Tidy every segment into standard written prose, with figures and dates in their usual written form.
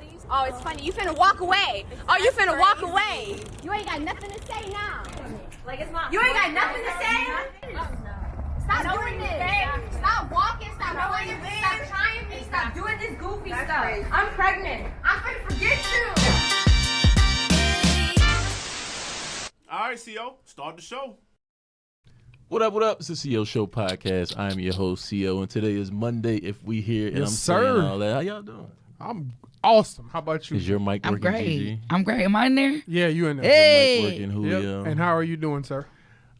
buddies. Oh, it's funny. You finna walk away. Oh, you finna walk away. You ain't got nothing to say now. Like it's not. You ain't got nothing to say. Stop doing this. Stop walking. Stop doing this. Stop trying me. Stop doing this goofy stuff. Crazy. I'm pregnant. I'm finna forget you. All right, CO, start the show. What up? It's the CO Show podcast. I'm your host, CO, and today is Monday. If we here, and I'm saying all that. How y'all doing? I'm awesome. How about you? Is your mic working, Gigi? I'm great. Am I in there? Yeah, you in there. Hey. Is your mic working, Julio? Yep. And how are you doing, sir?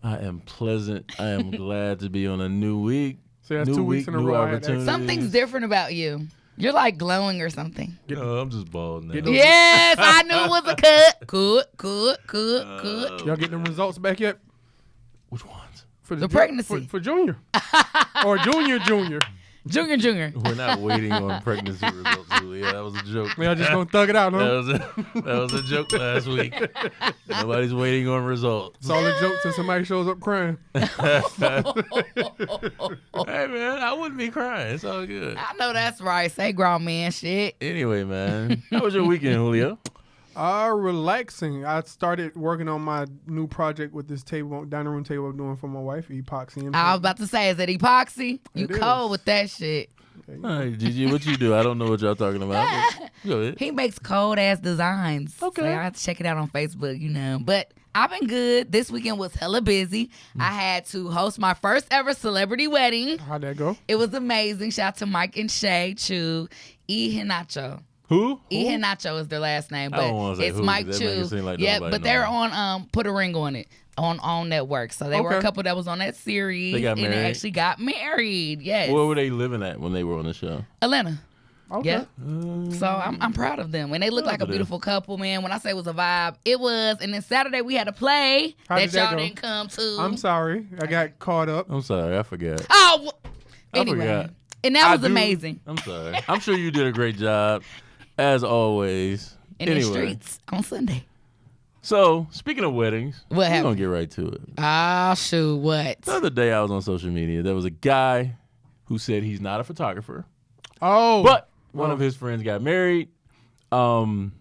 I am pleasant. I am glad to be on a new week. So that's new 2 week, weeks in a new row. opportunities. Something's different about you. You're like glowing or something. No, I'm just bald now. Yes, I knew it was a cut. Y'all get them results back yet? Which ones? For The pregnancy. For Junior. Or Junior. Junior. We're not waiting on pregnancy results, Julio. That was a joke. Man, I just gonna thug it out, huh? That was a joke last week. Nobody's waiting on results. It's all a joke till somebody shows up crying. Hey, man, I wouldn't be crying. It's all good. I know that's right. Say grown man shit. Anyway, man, how was your weekend, Julio? Relaxing. I started working on my new project with this dining room table I'm doing for my wife, epoxy. And I was about to say, is it epoxy? You It cold is. with that shit. All right, Gigi, what you do? I don't know what y'all talking about. Go ahead. He makes cold ass designs. Okay. So I have to check it out on Facebook, But I've been good. This weekend was hella busy. I had to host my first ever celebrity wedding. How'd that go? It was amazing. Shout out to Mike and Shay Chu. Hinacho. Who? Hinacho is their last name, I don't but wanna say it's who, Mike 'cause that make Chu. it seem like Yeah, nobody but they're knows. on Put a Ring on It on network. So they were a Okay. couple that was on that series. They got and married? they actually got married. Yes. Where were they living at when they were on the show? Atlanta. Okay. Yeah. So I'm proud of them. And they look like a for them. beautiful couple, man. When I say it was a vibe, it was. And then Saturday we had a play How that did that y'all go? didn't come to. I'm sorry. I got caught up. I'm sorry, I forgot. Oh, I anyway. forgot. And that I was do- amazing. I'm sorry. I'm sure you did a great job, as always. In anyway, the streets on Sunday. So, speaking of weddings, What we're happened? going to get right to it. Ah, shoot, what? The other day I was on social media. There was a guy who said he's not a photographer, Oh. but one of his friends got married. And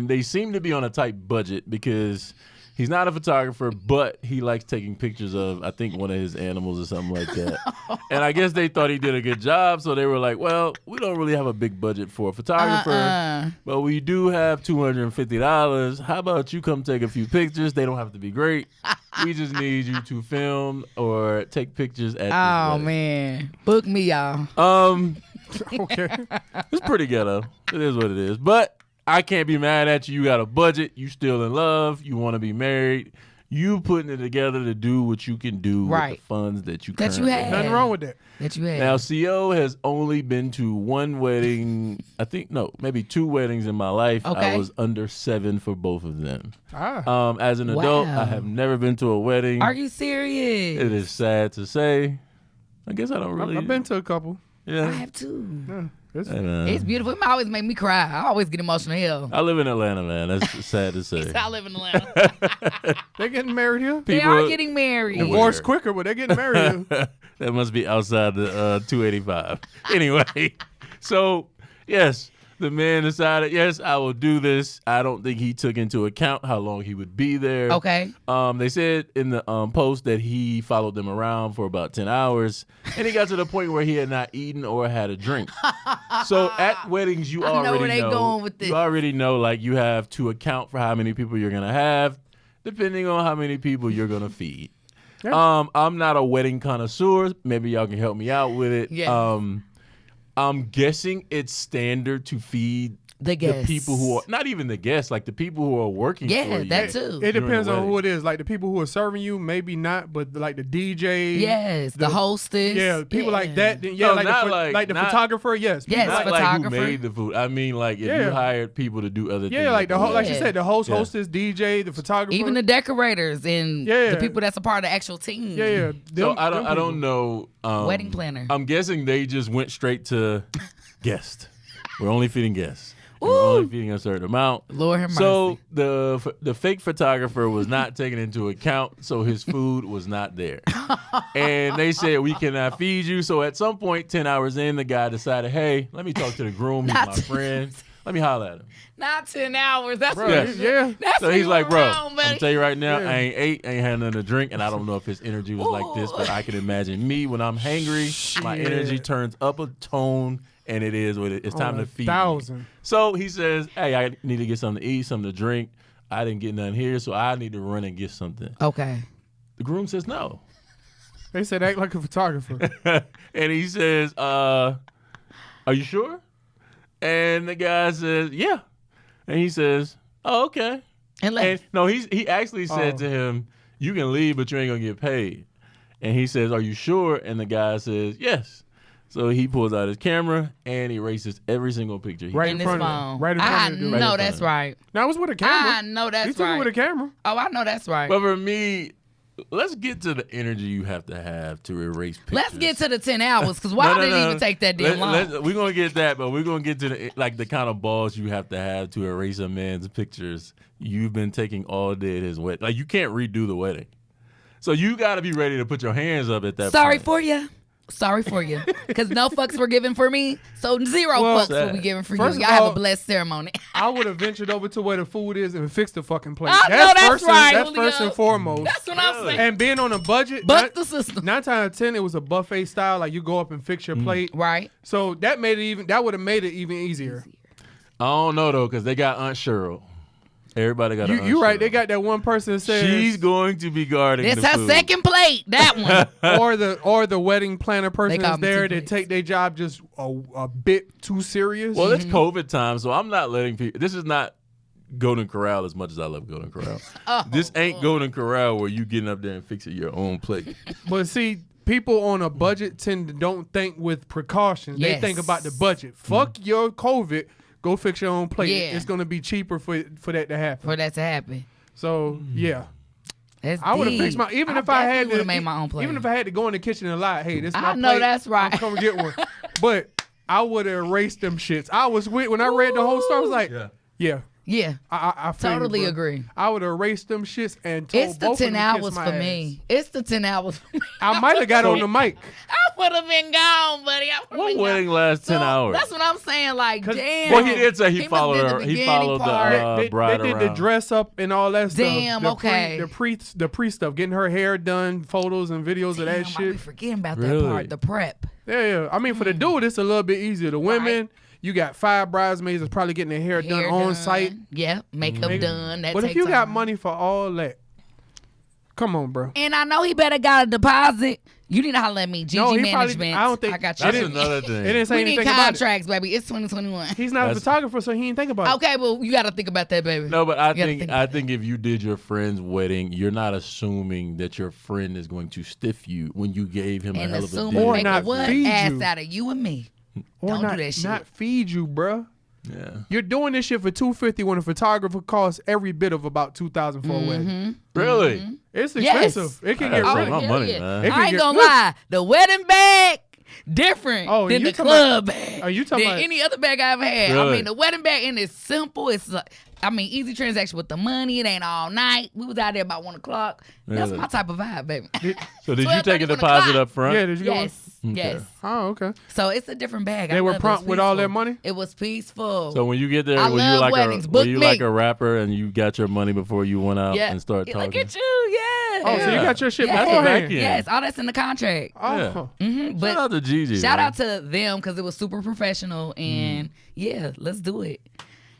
they seem to be on a tight budget because he's not a photographer, but he likes taking pictures of, I think, one of his animals or something like that. And I guess they thought he did a good job, so they were like, well, we don't really have a big budget for a photographer, but we do have $250. How about you come take a few pictures? They don't have to be great. We just need you to film or take pictures at this Oh, wedding. man. Book me, y'all. Okay. It's pretty ghetto. It is what it is. But I can't be mad at you. You got a budget. You still in love. You want to be married. You putting it together to do what you can do with Right. the funds that you That you currently have. Nothing wrong with that. That you had. Now, CO has only been to one wedding. I think, no, maybe two weddings in my life. Okay. I was under 7 for both of them. As an adult, Wow. I have never been to a wedding. Are you serious? It is sad to say. I guess I don't really. I've been to a couple. Yeah. I have too. Yeah. It's, Hey, man. It's beautiful. It always make me cry. I always get emotional. Hell. I live in Atlanta, man. That's sad to say. I live in Atlanta. they're getting married here. They People- are getting married. Divorce. Divorced quicker, but they're getting married here. That must be outside the 285. Anyway, so yes, the man decided, yes, I will do this. I don't think he took into account how long he would be there. Okay. They said in the post that he followed them around for about 10 hours, and he got to the point where he had not eaten or had a drink. So at weddings, you I know already where they know. going with this. You already know, like, you have to account for how many people you're gonna have, depending on how many people you're gonna feed. Yeah. I'm not a wedding connoisseur. Maybe y'all can help me out with it. Yeah. I'm guessing it's standard to feed The guests. people who are not even the guests, like the people who are working for Yeah, you. that too. It During depends the on who wedding. it is. Like the people who are serving you, maybe not, but like the DJ. Yes, the hostess. Yeah, people like Yeah. that. Then, yeah, No, like, not the, like- the not- photographer. Yes. Yes, Not like who photographer. made the food. I mean, like if Yeah. you hired people to do other things. Yeah, like the whole, like you Yeah. said, the host, Yeah. hostess, DJ, the photographer. Even the decorators and Yeah. the people that's a part of the actual team. yeah. So Them- I them don't people. know. Wedding planner. I'm guessing they just went straight to guest. We're only feeding guests. and we're only feeding a certain amount. Lord have mercy. So the fake photographer was not taken into account, so his food was not there. And they said, we cannot feed you. So at some point, 10 hours in, the guy decided, hey, let me talk to the groom. He's my friend. Let me holler at him. Not 10 hours. That's Bro, what yeah. That's So he's like, bro, wrong, I'm buddy. tell you right now, Yeah. I ain't ate, ain't had nothing to drink, and I don't know if his energy was like this, but I can imagine me when I'm hangry, my energy turns up a tone, and it is what it's time to feed me. 1,000. So he says, hey, I need to get something to eat, something to drink. I didn't get nothing here, so I need to run and get something. Okay. The groom says no. They said act like a photographer. And he says, are you sure? And the guy says, yeah. And he says, oh, okay. And No, he actually said to him, you can leave, but you ain't going to get paid. And he says, are you sure? And the guy says, yes. So he pulls out his camera and erases every single picture. Right in in his front of phone. him. Right in I front of him. know that's right. Now it was with a camera. I know that's He took right. it with a camera. Oh, I know that's right. But for me, let's get to the energy you have to erase pictures. Let's get to the 10 hours, because why did it even take that damn long? We're going to get that, but we're going to get to the kind of balls you have to erase a man's pictures you've been taking all day at his wedding. Like, you can't redo the wedding. So you got to be ready to put your hands up at that Sorry point. for you. Sorry for you. Because no fucks were given for me, so zero Well, fucks will be given for first you. of Y'all have all, a blessed ceremony. I would have ventured over to where the food is and fixed the fucking plate. I know that's first right, That's Julio. first and foremost. That's what I'm saying. And being on a budget, Buck the system. 9 times out of 10, it was a buffet style. Like you go up and fix your plate. Right. So that would have made it even easier. I don't know, though, because they got Aunt Cheryl. Everybody got You right. They got that one person that says She's going to be guarding It's the her food. second plate. That one. or the wedding planner person call that's me there two that plates. take their job just a bit too serious. Well, it's COVID time, so I'm not letting people. This is not Golden Corral as much as I love Golden Corral. This ain't Golden Corral where you getting up there and fixing your own plate. But see, people on a budget tend to don't think with precautions. They Yes. think about the budget. Fuck your COVID. Go fix your own plate. Yeah. It's gonna be cheaper for that to happen. For that to happen. So yeah, That's I would have deep. fixed my even if I had definitely to would've made my own plate. Even if I had to go in the kitchen and lie, hey, this is my I plate. know that's right. I'm come get one. But I would have erased them shits. I was with when I read the whole story. I was like, yeah. Yeah. I feel you, Totally bro. agree. I would have erased them shits and told It's the both 10 of them to kiss hours my for ass. me. It's the 10 hours for me. I might have got on the mic. I would have been gone, buddy. I would've What been wedding gone. lasts 10 So, hours? That's what I'm saying. Like, damn. Well, he did say he must followed did her. the He beginning followed part. the bride They did the around. dress up and all that stuff. Damn, The okay. The pre stuff, getting her hair done, photos and videos of that Damn, I be shit. forgetting about Really? that part. The prep. Yeah. I mean, for the dude, it's a little bit easier. The women, you got 5 bridesmaids that's probably getting their hair done Hair on done. site. Yeah, makeup done. That But if takes you got time. money for all that, come on, bro. And I know he better got a deposit. You need to holler at me. Gigi No, he probably- Management. I don't think- I got you. That's didn't- another It thing. didn't say We need anything about it. contracts, baby. It's 2021. He's not a That's- photographer, so he ain't think about it. Okay, well, you got to think about that, baby. No, but You gotta I think if you did your friend's wedding, you're not assuming that your friend is going to stiff you when you gave him a And hell of a assume deal. Or make not a what feed ass you. out of you and me. Or Don't not, do that shit. not feed you, bruh. Yeah. You're doing this shit for $250 when a photographer costs every bit of about $2,000 for a wedding. Really? It's Yes. expensive. It can I get gotta really. save my hell money, yeah. man. It can I ain't get- gonna look. lie. The wedding bag different Oh, than you the talking club bag. Oh, you talking than about- any other bag I ever had. I Really? mean, the wedding bag and it's simple. It's like, I mean, easy transaction with the money. It ain't all night. We was out there about 1 o'clock. That's Really? my type of vibe, baby. So did you 12:30 take a on the deposit clock. up front? Yeah, did you go? Yes, yes. Oh, okay. So it's a different bag. They I were love it. prompt It's with all peaceful. that money? It was peaceful. So when you get there, I were you love like weddings. a Book were you me. like a rapper and you got your money before you went out yeah. and started talking? Look at you, yeah. Oh, so you got your shit Yes. That's a beforehand. vacuum. Yes, all that's in the contract. Oh. Yeah. Mhm, but Shout out to Gigi. shout man. out to them because it was super professional and yeah, let's do it.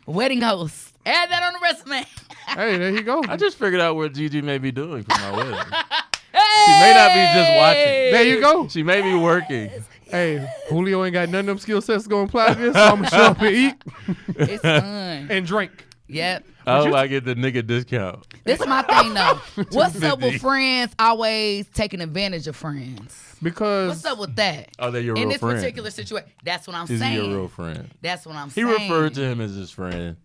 Wedding host. Add that on the resume. Hey, there you go. I just figured out what Gigi may be doing for my wedding. She may not be just watching. There you go. She may be working. Hey, Julio ain't got none of them skill sets going to apply to this, so I'm going to show up and eat It's fun. and drink. Yep. I hope I get the nigga discount. This is my thing though. What's up with $250. friends always taking advantage of friends? Because What's up with that? Oh, they're your In real this friend. particular situation, that's what I'm Is he saying. your real friend? That's what I'm He saying. referred to him as his friend.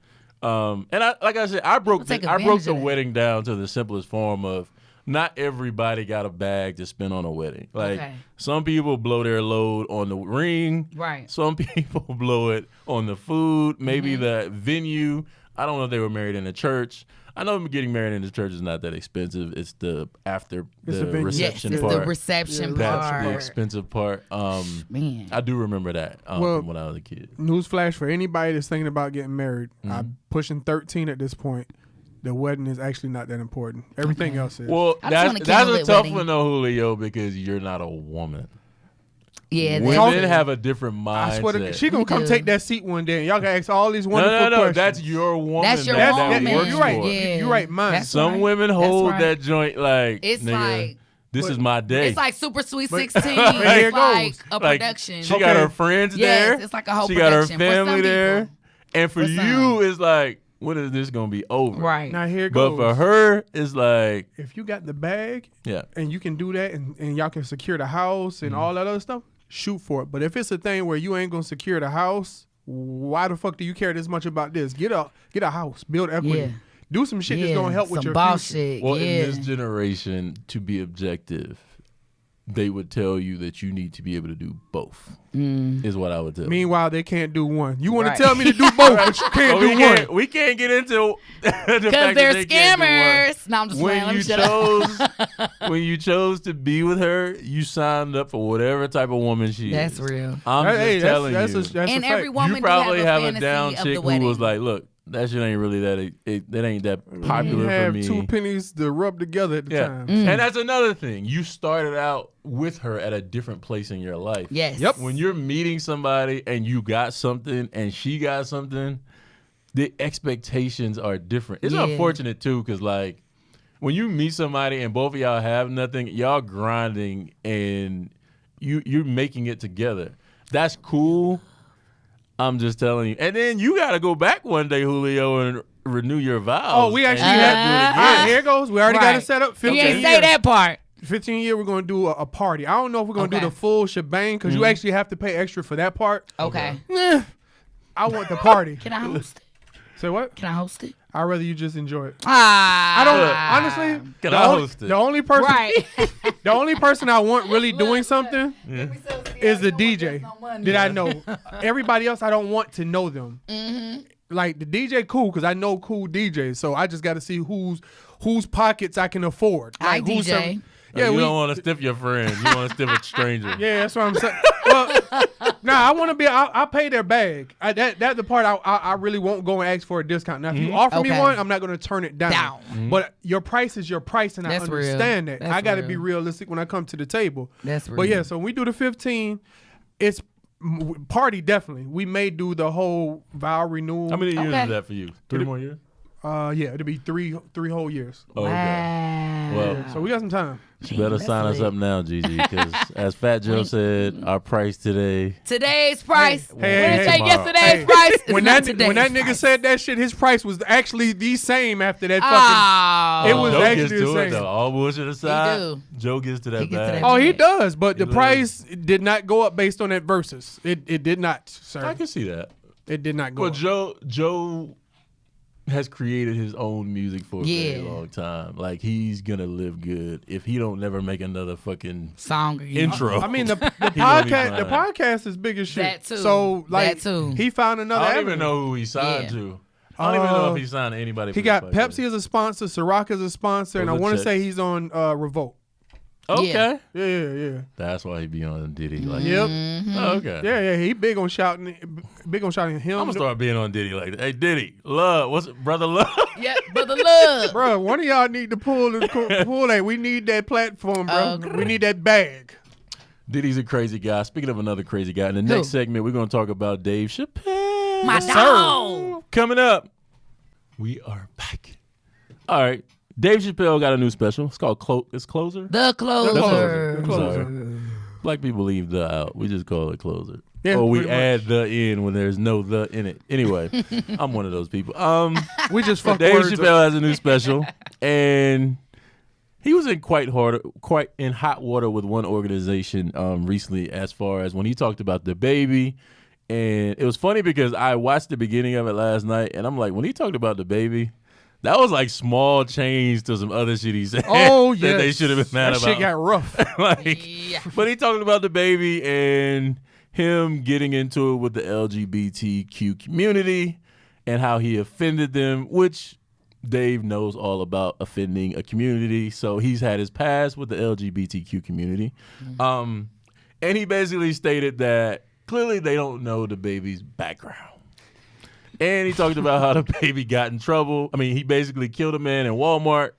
And like I said, I broke take the advantage wedding of that. down to the simplest form of not everybody got a bag to spend on a wedding. Like Okay. some people blow their load on the ring. Right. Some people blow it on the food, maybe Mm-hmm. the venue. I don't know if they were married in a church. I know getting married in the church is not that expensive. It's the after It's the the venue. Yes, reception it's part. the reception That's part. the expensive part. Man. I do remember that Well, from when I was a kid. Newsflash for anybody that's thinking about getting married. Mm-hmm. I'm pushing 13 at this point. The wedding is actually not that important. Everything else is. Well, I just want a that's a candlelit tough wedding. one though, Julio, because you're not a woman. Yeah, Women that's have a different mindset. I swear to God, she gonna We come do. take that seat one day, and y'all can ask all these wonderful no, questions. that's your woman. That's your that woman. works You're right. for it. Yeah. You're right. Mine. That's Some right. women That's hold right. that joint like It's nigga, like this is my day. it's like Super Sweet But- 16. Here it It's like goes. a Like, production. She got Okay. her friends Yes, there. it's like a whole She got her production. For some family there. people. And for For some. you, it's like, when is this gonna be over? Right. Now here it But goes. for her, it's like, if you got the bag yeah. and you can do that, and y'all can secure the house and all that other stuff, shoot for it. But if it's a thing where you ain't gonna secure the house, why the fuck do you care this much about this? Get a house, build equity, Yeah. do some shit that's gonna help with some your boss future. shit. Well, yeah. in this generation, to be objective, they would tell you that you need to be able to do both. Is what I would tell you. Meanwhile, they can't do one. You want Right. to tell me to do both, but you can't But do one. we can't get into the fact Because that they're they can't do one. scammers. No, I'm just playing. When Let me you shut up. chose, when you chose to be with her, you signed up for whatever type of woman she That's is. real. I'm Hey, just telling that's you. a And fact. every woman You probably do have a fantasy down of chick the who wedding. was like, "Look, that shit ain't really that ain't that You popular for have me." two pennies to rub together at the Yeah, time. and that's another thing. You started out with her at a different place in your life. Yes. Yep. When you're meeting somebody and you got something and she got something, the expectations are different. It's Yeah. unfortunate too, because like when you meet somebody and both of y'all have nothing, y'all grinding and you're making it together. That's cool. I'm just telling you. And then you got to go back one day, Julio, and renew your vows. Oh, we actually and you have gotta do it All right, again. here it goes. We already got it Right. set up. You 15 ain't say years. that part. 15 year, we're going to do a party. I don't know if we're going to Okay. do the full shebang because you actually have to pay extra for that part. Okay. Eh, I want the party. Can I host it? Say what? Can I host it? I'd rather you just enjoy it. Ah. I don't honestly. Can the I only- host it? The only person, Right. the only person I want really doing something is the DJ that I know. Everybody else, I don't want to know them. Like the DJ, cool, because I know cool DJs. So I just got to see whose pockets I can afford. I Like, who's DJ. some- Yeah, yeah, you we. don't want to stiff your friend. You want to stiff a stranger. Yeah, that's what I'm saying. Well, I want to be. I pay their bag. That's the part I really won't go and ask for a discount. Now, if you offer me Okay. one, I'm not going to turn it down. Down. But your price is your price, and That's I real. understand that. That's I got to real. be realistic when I come to the table. That's But real. yeah, so when we do the 15, it's party definitely. We may do the whole vow renewal. How many years Okay. is that for you? 3 more years? Yeah, it'll be three whole years. Oh, okay. Wow. Well, So we got some time. you better that's sign us lit. up now, Gigi, because as Fat Joe said, our price today. Today's price. Hey, When it hey, say tomorrow. yesterday's Hey, price, it's when not that today's nigga price. said that shit, his price was actually the same after that fucking. Oh. It was Joe actually gets the to it, same. though. All bullshit aside, do. Joe gets to that He gets to bag. that Oh, he Yeah. does, but the does. price did not go up based on that versus. It did not, sir. I can see that. It did not go Well, up. Joe has created his own music for a very Yeah. long time. Like, he's going to live good if he don't never make another fucking Song again. intro. I mean, the gonna be podcast is big as shit. That too. So like, That too. he found another. I don't even avenue. know who he signed Yeah. to. I don't even know Uh, if he signed to anybody. He for got this Pepsi as a sponsor, Ciroc as a sponsor, and I Those are want to say checks. he's on Revolt. Okay. Yeah. Yeah. That's why he be on Diddy. Like, Yep. oh, okay. Yeah. He big on shouting him. I'm gonna start being on Diddy like that. Hey, Diddy, love, what's it, brother, love? Yeah, brother love. Bro, one of y'all need to pull that. We need that platform, bro. Okay. We need that bag. Diddy's a crazy guy. Speaking of another crazy guy, in the next segment, we're gonna talk about Dave Chappelle. My dog. Coming up, we are back. All right, Dave Chappelle got a new special. It's called Closer. The closer. The I'm closer. sorry. Black people leave the out. We just call it Closer. Yeah, or we pretty add the in when there's no the in it. Anyway, I'm one of those people. We just fuck Dave words up. Chappelle has a new special, and he was in quite in hot water with one organization recently, as far as when he talked about the baby. And it was funny because I watched the beginning of it last night, and I'm like, when he talked about the baby, That was like small change to some other shit he said. Oh, that they yes. should have been mad That about. shit got rough. Yeah. But he talked about the baby and him getting into it with the LGBTQ community and how he offended them, which Dave knows all about offending a community. So he's had his past with the LGBTQ community. And he basically stated that clearly they don't know the baby's background. And he talked about how the baby got in trouble. I mean, he basically killed a man in Walmart.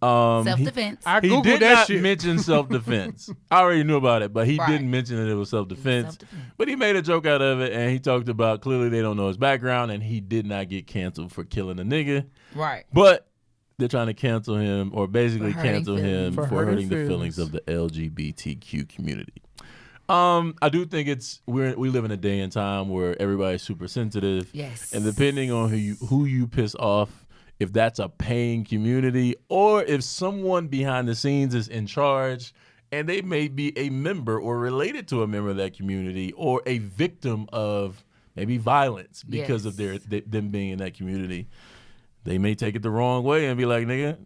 Self-defense. I He Googled did that not shit. mention self-defense. I already knew about it, but he Right. didn't mention that it was self-defense. Self-defense. But he made a joke out of it, and he talked about clearly they don't know his background, and he did not get canceled for killing a nigga. Right. But they're trying to cancel him, or basically For hurting cancel him feelings. for hurting the feelings of the LGBTQ community. I do think we live in a day and time where everybody's super sensitive. Yes. And depending on who you piss off, if that's a paying community or if someone behind the scenes is in charge and they may be a member or related to a member of that community or a victim of maybe violence because of them being in that community, they may take it the wrong way and be like, nigga,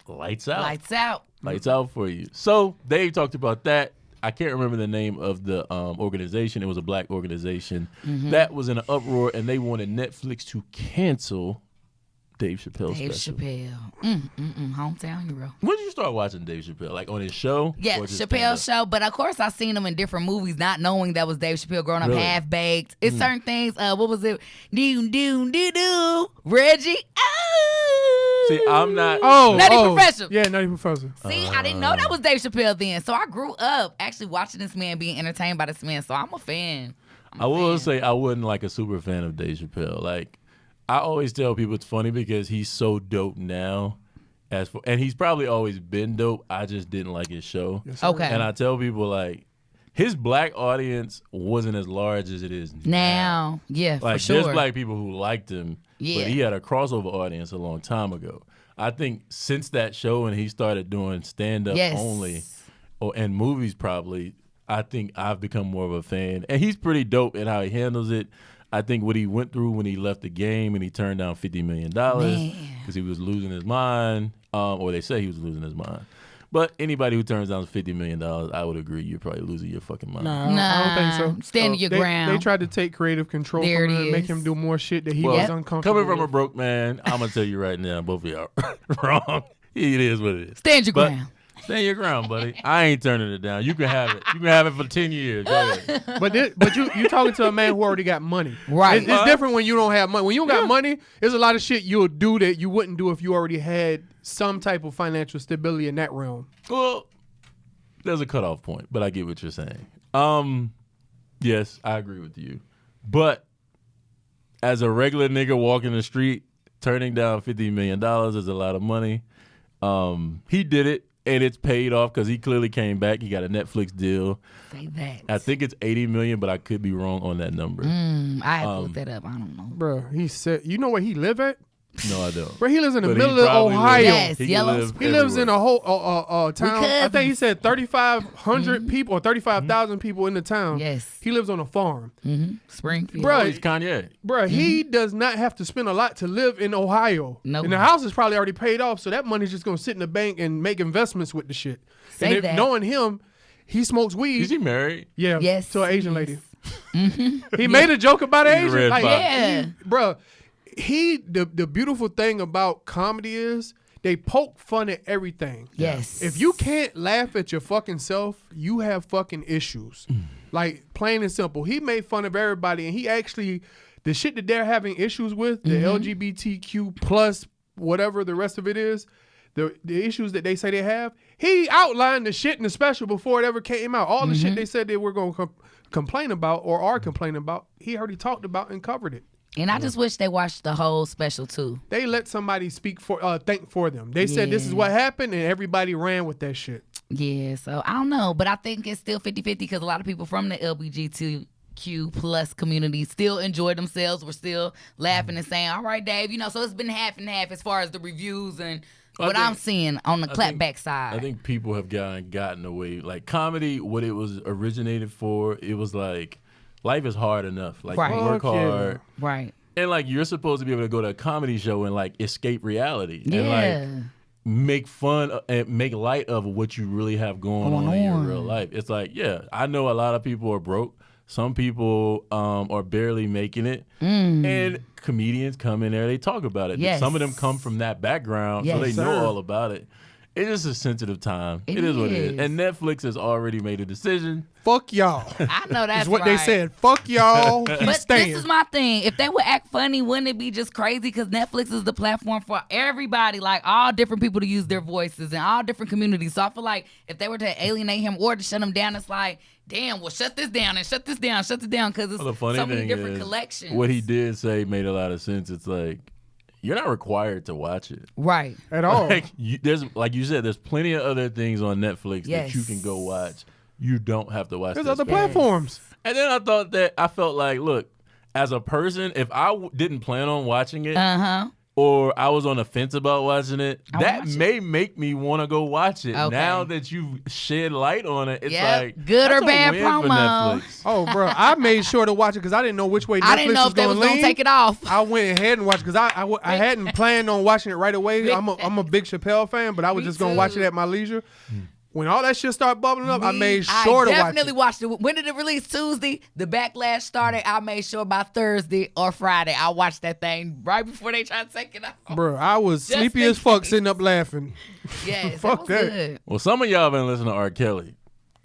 lights out. Lights out. Lights out for you. So Dave talked about that. I can't remember the name of the organization. It was a black organization that was in an uproar, and they wanted Netflix to cancel Dave Chappelle's Dave special. Chappelle. Hometown hero. When did you start watching Dave Chappelle? Like on his show? Yeah, Or just Chappelle's stand-up? show. But of course, I seen him in different movies, not knowing that was Dave Chappelle growing up Really? half baked. It's certain things. What was it? Do Reggie. Oh. See, I'm not. Nutty Professor. Yeah, Nutty Professor. See, I didn't know that was Dave Chappelle then. So I grew up actually watching this man, being entertained by this man. So I'm a fan. I will say I wasn't like a super fan of Dave Chappelle. Like, I always tell people it's funny because he's so dope now. And he's probably always been dope. I just didn't like his show. Yes, sir. Okay. And I tell people, like, his black audience wasn't as large as it is Now, yeah, Like, for sure. there's black people who liked him, Yeah. but he had a crossover audience a long time ago. I think since that show and he started doing stand-up Yes. only, and movies probably, I think I've become more of a fan. And he's pretty dope in how he handles it. I think what he went through when he left the game and he turned down $50 million because he was losing his mind, or they say he was losing his mind. But anybody who turns down $50 million, I would agree you're probably losing your fucking mind. Nah, I don't think so. Stand your ground. They tried to take creative control There from it him and make is. him do more shit that he Well, was uncomfortable coming from a with. broke man, I'm going to tell you right now, both of y'all are wrong. It is what it is. Stand your But ground. stand your ground, buddy. I ain't turning it down. You can have it. You can have it for 10 years. Go ahead. But you talking to a man who already got money. Right. It's different when you don't have money. When you don't got money, there's a lot of shit you'll do that you wouldn't do if you already had some type of financial stability in that realm. Well, there's a cutoff point, but I get what you're saying. Yes, I agree with you. But as a regular nigga walking the street, turning down $50 million is a lot of money. He did it, and it's paid off because he clearly came back. He got a Netflix deal. Say that. I think it's $80 million, but I could be wrong on that number. I had to look that up. I don't know. Bro, he said, you know where he live at? No, I don't. Bro, he lives in the But he middle of probably Ohio. Yes, He Yellow can live Spring. He lives in everywhere. a whole town. I think he said 3,500 people or 35,000 people in the town. Yes. He lives on a farm. Springfield. Bro, Oh, he's Kanye. Bro, he does not have to spend a lot to live in Ohio. Nope. And the house is probably already paid off, so that money's just going to sit in the bank and make investments with the shit. Say and if, that. knowing him, he smokes weed. Is he married? Yeah, Yes, to an Asian yes. lady. He made a joke about an He's a Asian. red Like, fox. Yeah. bro, the beautiful thing about comedy is they poke fun at everything. Yes. If you can't laugh at your fucking self, you have fucking issues. Like, plain and simple. He made fun of everybody, and he actually, the shit that they're having issues with, the LGBTQ plus whatever the rest of it is, the issues that they say they have, he outlined the shit in the special before it ever came out. All the shit they said they were going to complain about or are complaining about, he already talked about and covered it. And I just wish they watched the whole special too. They let somebody speak for, think for them. They said this is Yeah. what happened, and everybody ran with that shit. Yeah, so I don't know, but I think it's still 50-50 because a lot of people from the LGBTQ plus community still enjoy themselves. We're still laughing and saying, all right, Dave, so it's been half and half as far as the reviews and what I'm seeing on the clapback side. I think people have gotten away. Like, comedy, what it was originated for, it was like, life is hard enough. Like, Right. you work Fuck yeah. hard. Right. And like you're supposed to be able to go to a comedy show and like escape reality. Yeah. And like make fun and make light of what you really have going on in your real life. It's like, yeah, I know a lot of people are broke. Some people are barely making it. And comedians come in there, they talk about it. Yes. Some of them come from that background, so they know all about it. It's just a sensitive time. It is what it is. And Netflix has already made a decision. Fuck y'all. I know that's what right. they said. Fuck y'all. But staying. this is my thing. If they would act funny, wouldn't it be just crazy? Because Netflix is the platform for everybody, like all different people to use their voices and all different communities. So I feel like if they were to alienate him or to shut him down, it's like, damn, well, shut this down and shut this down, because it's so many different collections. What he did say made a lot of sense. It's like, you're not required to watch it. Right. At all. There's, like you said, there's plenty of other things on Netflix that you can go watch. You don't have to watch. There's other platforms. And then I felt like, look, as a person, if I didn't plan on watching it, or I was on the fence about watching it, that may make me want to go watch it. Okay. Now that you've shed light on it, it's like good or bad promo. Oh, bro, I made sure to watch it because I didn't know which way Netflix was going to take it off. I went ahead and watched because I hadn't planned on watching it right away. I'm a big Chappelle fan, but I was just going to watch it at my leisure. When all that shit started bubbling up, I made sure to watch it. I definitely watched it. When did it release? Tuesday. The backlash started. I made sure by Thursday or Friday I watched that thing right before they tried to take it off. Bro, I was sleepy as fuck sitting up laughing. Yes, fuck that. Good. Well, some of y'all been listening to R. Kelly,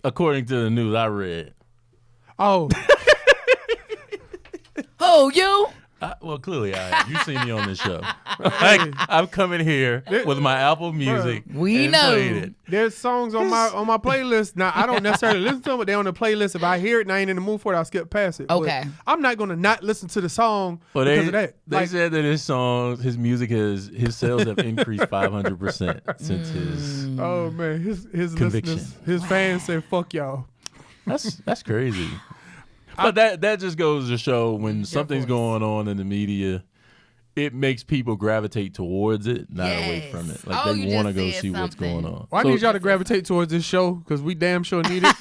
according to the news I read. Oh. Who, you? Well, clearly I am. You see me on this show. Like, I'm coming here with my Apple Music. We and know. played it. There's songs on my playlist. Now, I don't necessarily listen to them, but they're on the playlist. If I hear it and I ain't in the mood for it, I'll skip past it. Okay. But I'm not going to not listen to the song because of that. They said that his music, his sales have increased 500% since his Oh, man. His conviction. listeners, his fans say, fuck y'all. That's crazy. But that just goes to show when something's going on in the media, it makes people gravitate towards it, not away from it. Like they want to go see what's going on. Well, I need y'all to gravitate towards this show because we damn sure need it.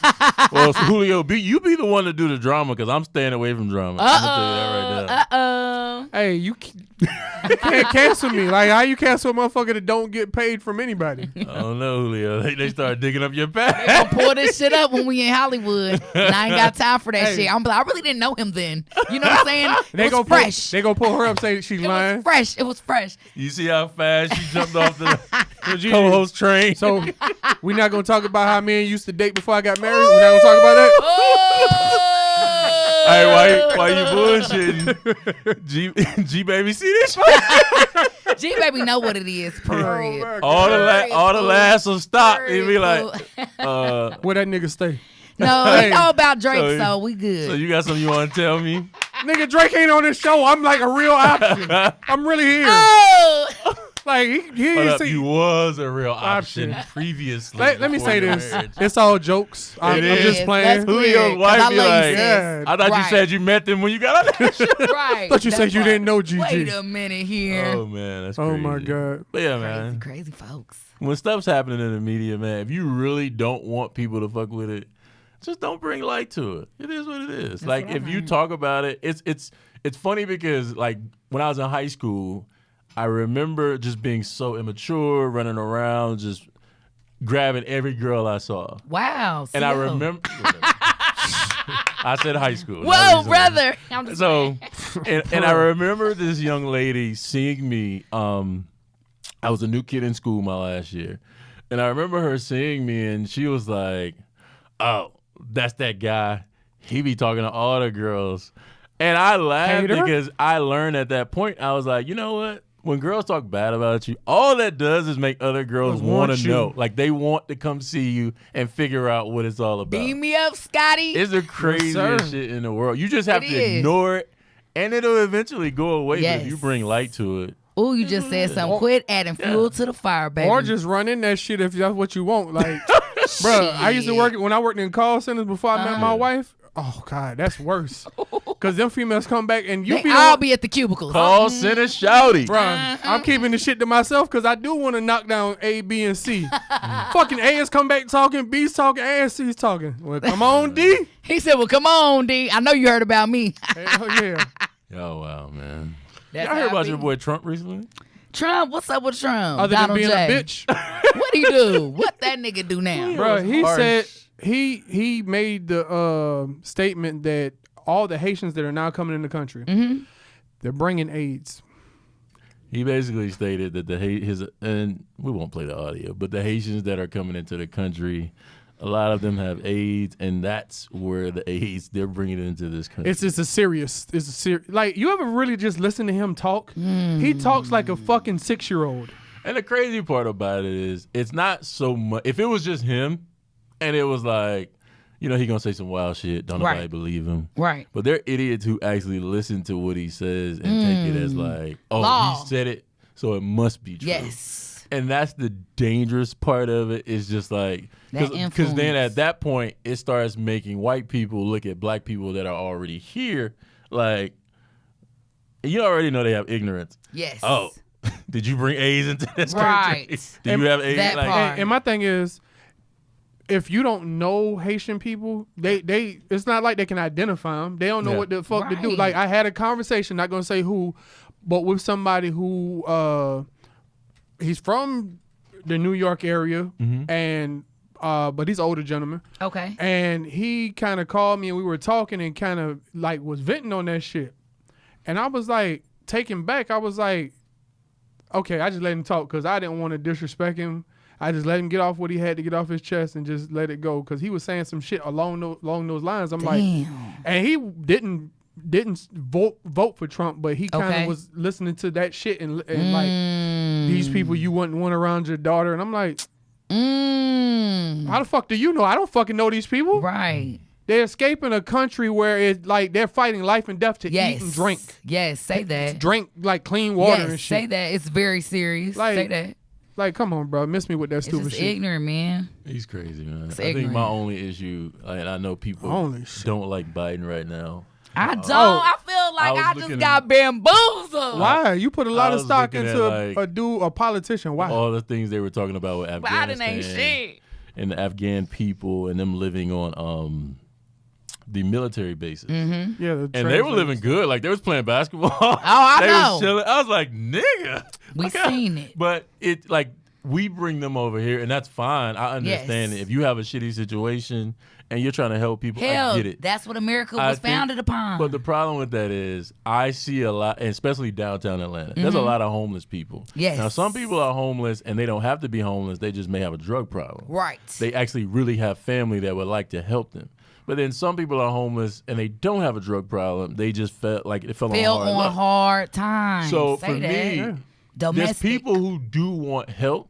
Well, so Julio, you be the one to do the drama because I'm staying away from drama. I'm gonna tell you that right now. Hey, you can't cancel me. Like, how you cancel a motherfucker that don't get paid from anybody? I don't know, Julio. They start digging up your back. They gonna pull this shit up when we in Hollywood. And I ain't got time for that shit. I'm like, I really didn't know him then. You know what I'm saying? It was fresh. They gonna pull her up, say she's lying. Fresh. It was fresh. You see how fast she jumped off the co-host train? So we're not gonna talk about how men used to date before I got married. We're not gonna talk about that. Hey, why you bullshitting? G baby, see this? G baby know what it is. Period. All the laughs will stop. He'd be like, where that nigga stay? No, he know about Drake, so we good. So you got something you want to tell me? Nigga, Drake ain't on this show. I'm like a real option. I'm really here. Oh. Like you was a real option previously. Let me say this: it's all jokes. I'm just playing. Julio's wife be like, yeah. I thought you said you met them when you got on that show. Right. Thought you said you didn't know Gigi. Wait a minute here. Oh man, that's crazy. Oh my god. But yeah, man, crazy folks. When stuff's happening in the media, man, if you really don't want people to fuck with it, just don't bring light to it. It is what it is. That's like if you talk about it, it's funny because like when I was in high school, I remember just being so immature, running around, just grabbing every girl I saw. Wow. And I remember, I said high school. Whoa, brother. And I remember this young lady seeing me. I was a new kid in school my last year. And I remember her seeing me and she was like, oh, that's that guy. He be talking to all the girls. And I laughed because I learned at that point, I was like, you know what? When girls talk bad about you, all that does is make other girls want to know. Like, they want to come see you and figure out what it's all about. Beam me up, Scotty. It's the craziest shit in the world. You just have to ignore it, and it'll eventually go away if you bring light to it. Oh, you just said something. Quit adding fuel to the fire, baby. Or just run in that shit if that's what you want. Like, bro, I used to work, when I worked in call centers before I met my wife. Oh, God, that's worse. Because them females come back and I'll be at the cubicles. Call center shouty. Bro, I'm keeping the shit to myself because I do want to knock down A, B, and C. Fucking A is come back talking, B's talking, and C's talking. Well, come on, D. He said, well, come on, D. I know you heard about me. Hell yeah. Oh, wow, man. That's Y'all heard how about it your be. boy Trump recently? Trump? What's up with Trump? Other Donald than being J. a bitch. What he do? What that nigga do now? Bro, he harsh. said he made the statement that all the Haitians that are now coming in the country, they're bringing AIDS. He basically stated that and we won't play the audio, but the Haitians that are coming into the country, a lot of them have AIDS, and that's where the AIDS they're bringing it into this country. It's a serious. Like, you ever really just listen to him talk? He talks like a fucking 6-year-old. And the crazy part about it is, it's not so much. If it was just him, and it was like, he gonna say some wild shit, don't nobody believe him. Right. But they're idiots who actually listen to what he says and take it as like, oh, Law. he said it, so it must be true. Yes. And that's the dangerous part of it. Is just like, because then influence. at that point it starts making white people look at black people that are already here like, you already know they have ignorance. Yes. Oh, did you bring A's into this Right. country? Do you have A's? that Like, part. And my thing is, if you don't know Haitian people, they it's not like they can identify them. They don't know Yeah. what the fuck to do. Right. Like, I had a conversation, not gonna say who, but with somebody who he's from the New York area, and but he's an older gentleman. Okay. And he kind of called me and we were talking and kind of like was venting on that shit. And I was like taken back. I was like, okay, I just let him talk because I didn't want to disrespect him. I just let him get off what he had to get off his chest and just let it go because he was saying some shit along those lines. I'm like, and he didn't vote for Trump, but he kind of Okay. was listening to that shit and like, these people you wouldn't want around your daughter. And I'm like, how the fuck do you know? I don't fucking know these people. Right. They're escaping a country where it's like they're fighting life and death to Yes. eat and drink. Yes. Say that. Drink like clean water yes. and shit. Say that. It's very serious. Like, say that. Like, come on, bro. Miss me with that It's stupid just shit. ignorant, man. he's crazy, man. It's I think ignorant. my only issue, and I know people Only shit. don't like Biden right now. I don't. Oh. I feel like I was I just looking got bamboozled. Why? You put a lot I of was stock looking into at, like, a politician. Why? All the things they were talking about with Biden Afghanistan ain't shit. and the Afghan people and them living on the military bases. Yeah, the And they were living good. Like, they was playing basketball. Oh, I they know. was chilling. I was like, nigga. We Okay. seen it. But it, like, we bring them over here, and that's fine. I understand Yes. it. If you have a shitty situation and you're trying to help people, Hell, I get it. that's what America I was think- founded upon. But the problem with that is I see a lot, and especially downtown Atlanta, there's a lot of homeless people. Yes. Now, some people are homeless, and they don't have to be homeless. They just may have a drug problem. right. They actually really have family that would like to help them. But then some people are homeless, and they don't have a drug problem. They just felt like it fell Fell on hard on luck. hard times. So Say for that. me, Domestic. there's people who do want help,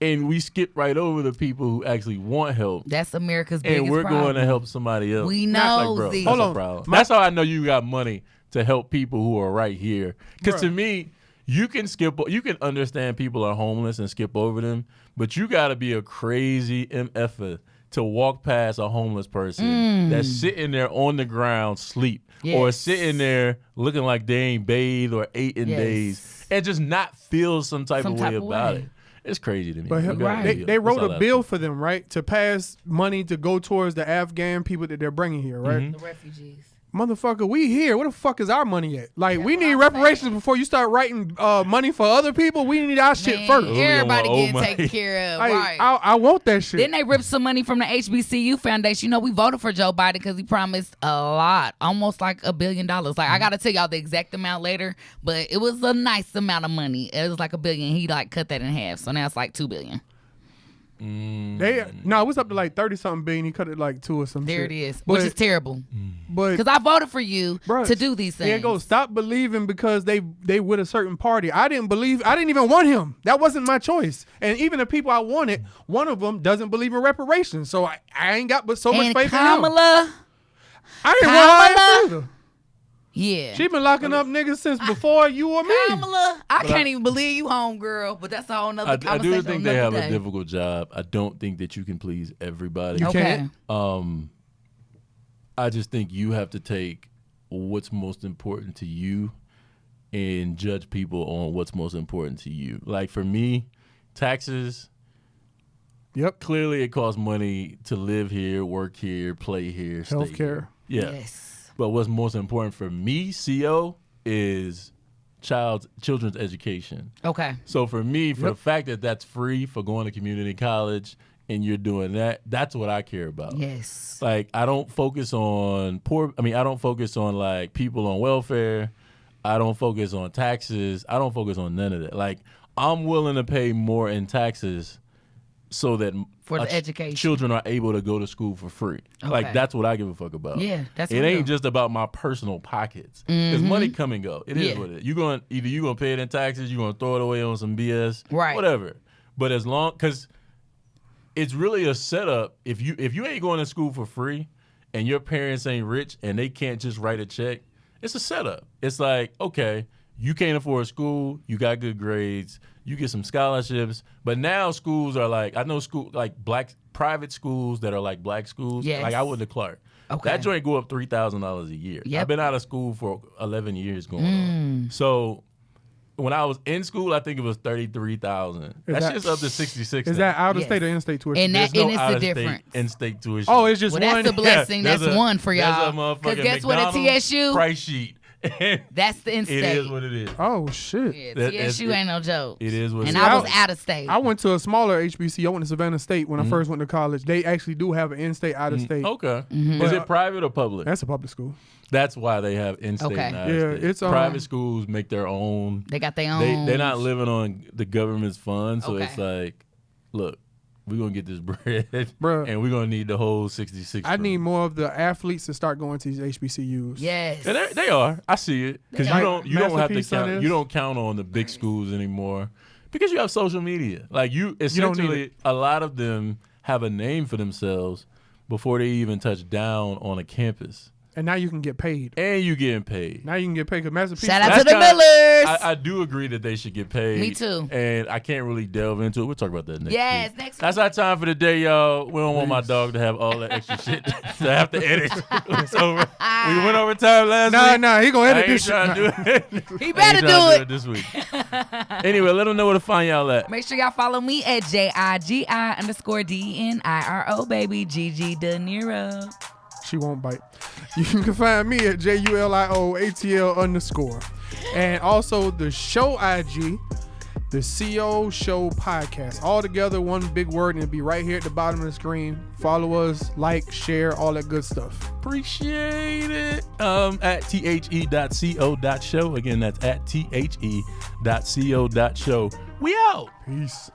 and we skip right over the people who actually want help. That's America's biggest And we're problem. going to help somebody else. We That's know bro, these. that's Hold a on. problem. That's how I know you got money to help people who are right here. Because Bruh. to me, you can understand people are homeless and skip over them, but you got to be a crazy MFer to walk past a homeless person that's sitting there on the ground sleep or Yes. sitting there looking like they ain't bathed or ate in Yes. days and just not feel some type of way about it. It's crazy to me. But We gotta Right. be- they that's wrote all a I bill think. for them, right, to pass money to go towards the Afghan people that they're bringing here, right? The refugees. Motherfucker, we here. Where the fuck is our money at? Like, we need reparations before you start writing money for other people. We need our shit Man, first. we everybody gonna getting owe taken money. care of. Like, right. I want that shit. Then they ripped some money from the HBCU Foundation. You know, we voted for Joe Biden because he promised a lot, almost like $1 billion. Like, I got to tell y'all the exact amount later, but it was a nice amount of money. It was like $1 billion. He like cut that in half, so now it's like $2 billion. It was up to like 30-something billion. He cut it like 2 or some There shit. it is, But, which is terrible. but Because I voted for you bruh, to do these things. There you go. Stop believing because they with a certain party. I didn't even want him. That wasn't my choice. And even the people I wanted, one of them doesn't believe in reparations. So I ain't got but so much And faith in him. Kamala, I didn't want her ass either. yeah. She been locking up niggas since before you or me. Kamala, I can't even believe you home, girl. But that's a whole nother I conversation. do think they another have a day. difficult job. I don't think that you can please everybody. Okay. I just think you have to take what's most important to you and judge people on what's most important to you. Like for me, taxes, Yep. clearly it costs money to live here, work here, play here, stay Healthcare. here. Yeah. Yes. But what's most important for me, CO, is children's education. Okay. So for me, for the fact that that's free for going to community college and you're doing that, that's what I care about. Yes. Like, I don't focus on I don't focus on like people on welfare. I don't focus on taxes. I don't focus on none of that. Like, I'm willing to pay more in taxes so that for the education, children are able to go to school for free. Okay. Like, that's what I give a fuck about. Yeah, that's it. Ain't just about my personal pockets. Because money come and go. It is what it is. Either you gonna pay it in taxes, you gonna throw it away on some BS, right? Whatever. But as long, because it's really a setup. If you ain't going to school for free, and your parents ain't rich and they can't just write a check, it's a setup. It's like, okay, you can't afford school, you got good grades, you get some scholarships, but now schools are like, I know black private schools that are like black schools, like I went to Clark. Okay. That joint go up $3,000 a year. Yep. I've been out of school for 11 years going on. So when I was in school, I think it was $33,000. That's just up to $66,000. Is that out of state or in-state tuition? And it's the difference. In-state tuition. Oh, it's just well, one. That's a blessing. That's one for y'all. Because guess what? At TSU, price sheet. That's the in-state. It is what it is. Oh shit! Yeah, TSU ain't no joke. It is what it is. And I was out of state. I went to a smaller HBC. I went to Savannah State when I first went to college. They actually do have an in-state, out-of-state. Okay. Is it private or public? That's a public school. That's why they have in-state and out-of-state. Yeah, it's private schools make their own. They got their own. They're not living on the government's funds, so it's like, look, we're going to get this bread, Bruh. and we're going to need the whole 66. I need more of the athletes to start going to these HBCUs. Yes. And they are. I see it. Because you don't have to Masterpiece count. You don't count on the big schools anymore because you have social media. Like essentially, a lot of them have a name for themselves before they even touch down on a campus. And now you can get paid. And you getting paid. Now you can get paid because Masterpiece. Shout out to the Millers. I do agree that they should get paid. Me too. And I can't really delve into it. We'll talk about that next week. Yes, next week. That's our time for the day, y'all. We don't want my dog to have all that extra shit to have to edit. It's over. We went over time last week. Nah, he gonna edit I ain't this trying shit. to do it. He better do it this week. Anyway, let them know where to find y'all at. Make sure y'all follow me at JIGI_DENIRO, baby. Gigi De Niro. She won't bite. You can find me at JULIOATL_. And also the show IG, the CO Show Podcast. All together, one big word, and it'll be right here at the bottom of the screen. Follow us, like, share, all that good stuff. Appreciate it. At the.co.show. Again, that's at the.co.show. We out. Peace.